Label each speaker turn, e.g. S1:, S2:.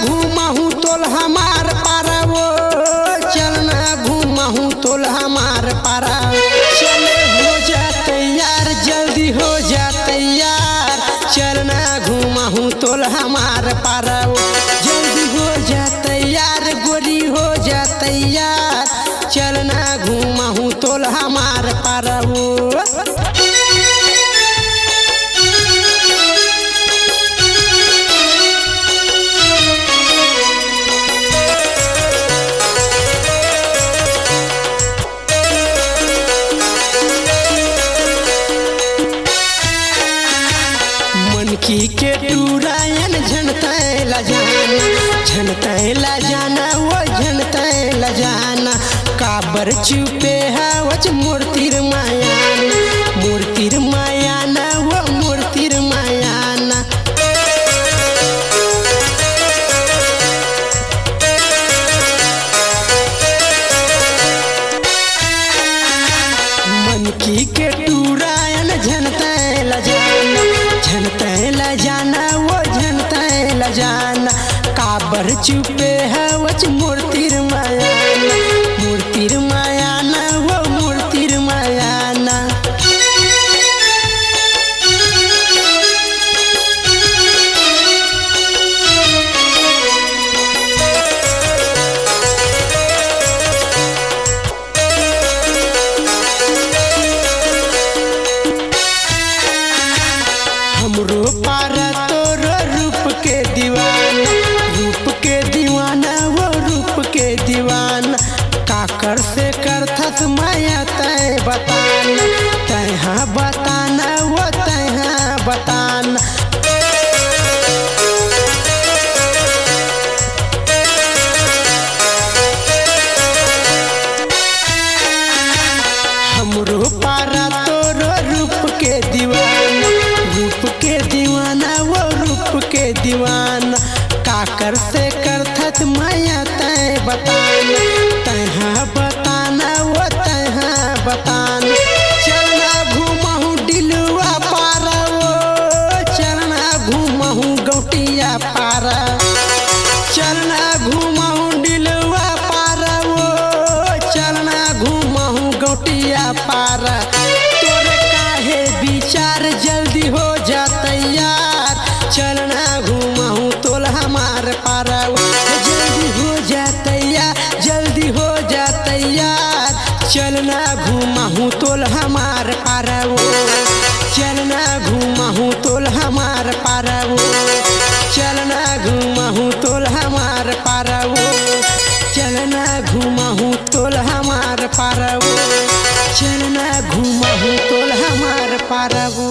S1: घूमहू तोल हमार पारा वो, चलना घूमहू तोल हमार पारा। चले हो जा तैयार, जल्दी हो जा तैयार, चलना घूमहू तोल हमार पारा वो। जल्दी हो जा तैयार, गोरी हो जा तैयार, चलना घूमहू तोल हमार पारा वो। मनकी के टूरायन झनतैला जाना, झनतैला जाना वो झनतैला जाना। काबर चुपे हवच मूर्तिर मायाना, मूर्तिर मायाना वो मूर्तिर मायाना। मनकी के टूरायन झनतैला जाना, झनतैला जाना वो झनतैला जाना। काबर चुपे हवच मूर्तिर मायाना, मूर्तिर मायाना वो मूर्तिर मायाना। हमरो पारा तोरो रूप के दीवाना, रूप के दीवाना वो रूप के दीवाना। काकर से करथस माया तय बताना, तैहा बताना वो तैहा बताना। हमरो पारा तोरो रूप के दीवाना, रूप के दीवाना वो रूप के दीवाना। काकर से करथत माया तय बताना, तैहा बताना वो तैहा बताना। चलना घूमहू डिलुआ पारा वो, चलना घूमहू गौटिया पारा। चलना घूमहू डिलुआ पारा वो, चलना घूमहू गौटिया पारा। तोरे काहे विचार, जल्दी हो जा तैयार, चलना घूमहू तोल हमार पारा वो। जल्दी हो जा तैयार, जल्दी हो जा तैयार, चलना घूमहू तोल हमार पारा वो। चलना घूमहू तोल हमार पारा वो, चलना घूमहू तोल हमार पारा वो। चलना घूमहू तोल हमार पारा वो, चलना घूमहू तोल हमार पारा वो।